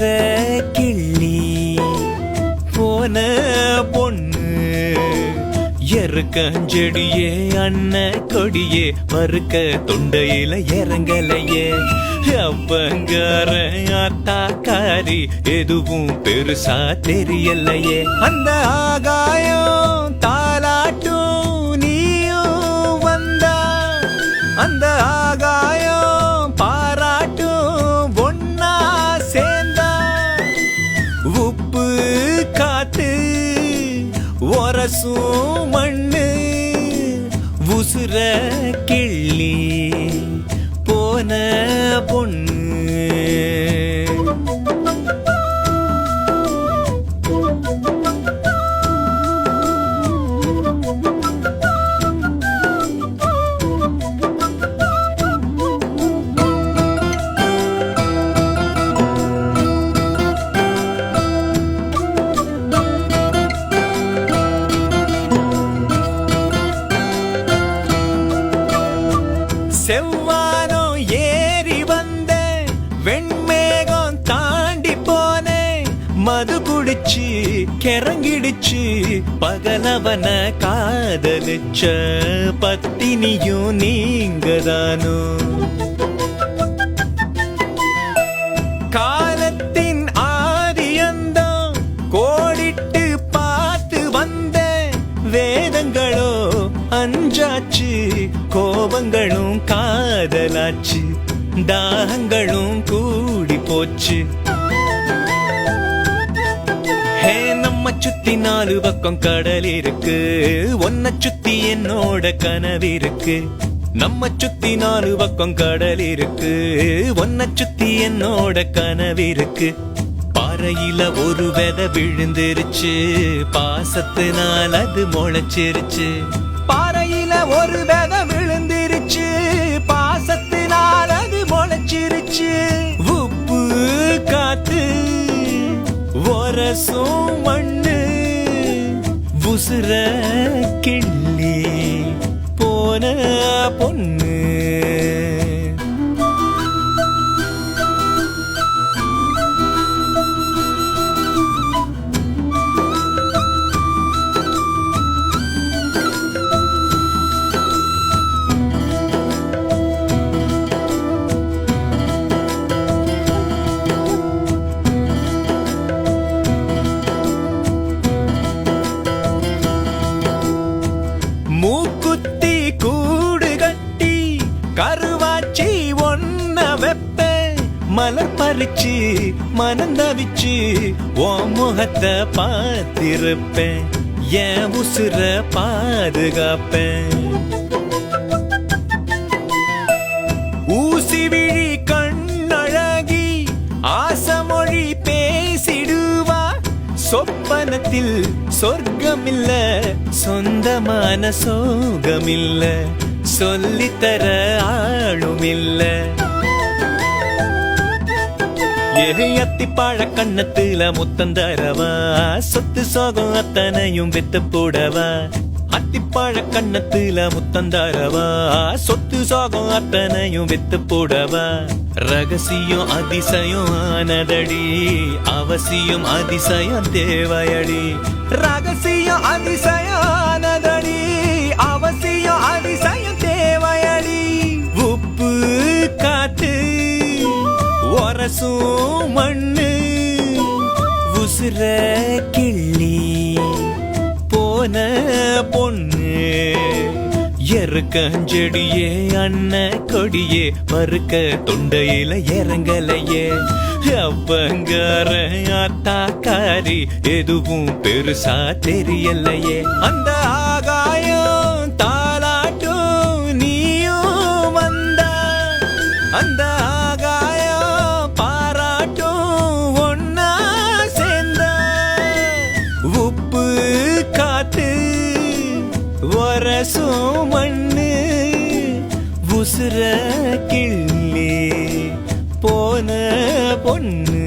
உசுர கிள்ளி போன பொண்ணு எருக்கஞ்செடியே அண்ண கொடியே மறுக்க தொண்டையில இறங்கலையே அப்பங்கார ஆத்தாக்காரி எதுவும் பெருசா தெரியலையே அந்த ஆகாயம் தாலாட்டும் நீயும் வந்தா அந்த ஆகாயம் பாராட்டும் ஒன்னா சேர்ந்தா உப்பு காத்து ஒரசும் மண்ணு உசுர கிள்ளி போன பொண்ணு செவ்வானோ ஏறி வந்த வெண்மேகம் தாண்டி போனே மது குடிச்சு கிறங்கிடுச்சு பகலவன காதலிச்ச பத்தினியும் நீங்கதானோ காலத்தின் ஆதியந்தம் கோடிட்டு பார்த்து வந்த வேதங்களோ அஞ்சாச்சு கோபங்களும் காதலாச்சு தாகங்களும் கூடி போச்சு ஹே நம்ம சுத்தி 4 பக்கம் கடல் இருக்கு ஒன்ன சுத்தி என்னோட கனவு இருக்கு நம்ம சுத்தி 4 பக்கம் கடல் இருக்கு ஒன்ன சுத்தி என்னோட கனவு இருக்கு பாறையில ஒரு விதை விழுந்துருச்சு பாசத்தினால் அது முளைச்சிருச்சு பாறையில ஒரு விதை விழுந்துருச்சு பாசத்தினால் அது முளைச்சிருச்சு உப்பு காத்து ஒரசும் மண்ணு உசுர கிள்ளி போன பொண்ணு மூக்குத்தி கூடு கட்டி கருவாச்சி ஒன்ன வெப்ப மலர் பறிச்சு மனந்தவிச்சு ஓ முகத்தை பார்த்திருப்பேன் என் உசுர பாதுகாப்பேன் ஊசி விழி கண்ணழகி ஆசமொழி பேசிடுவா சொப்பனத்தில் சொர்க்கமில்ல சொந்தமான சோகமில்ல சொல்லித்தர ஆளுமில்ல எரியாத்தி பாழ கண்ணத்துல முத்தந்தரவா சொத்து சோகம் அத்தனையும் வித்து போடவா அத்திப்பாழ கண்ணத்துல முத்தந்தரவா சொத்து சோகம் அத்தனையும் வித்து போடவா ரகசியம் அதிசயம் ஆனதடி அவசியம் அதிசயம் தேவையடி ரகசியம் அதிசயம் ஆனதடி அவசியம் அதிசயம் தேவையடி உப்பு காத்து ஒரசும் மண்ணு உசுர கிள்ளி போன பொண்ணு எருக்கஞ்செடியே அண்ண கொடியே மறுக்க தொண்டையில இறங்கலையே அப்பங்கார ஆத்தாக்காரி எதுவும் பெருசா தெரியலையே அந்த ஆகாயம் தாலாட்டும் நீயும் வந்தா அந்த ஆகாயம் பாராட்டும் ஒன்னா சேர்ந்தா உப்பு காத்து ஒரசும் மண்ணு உசுர கிள்ளி போன பொண்ணு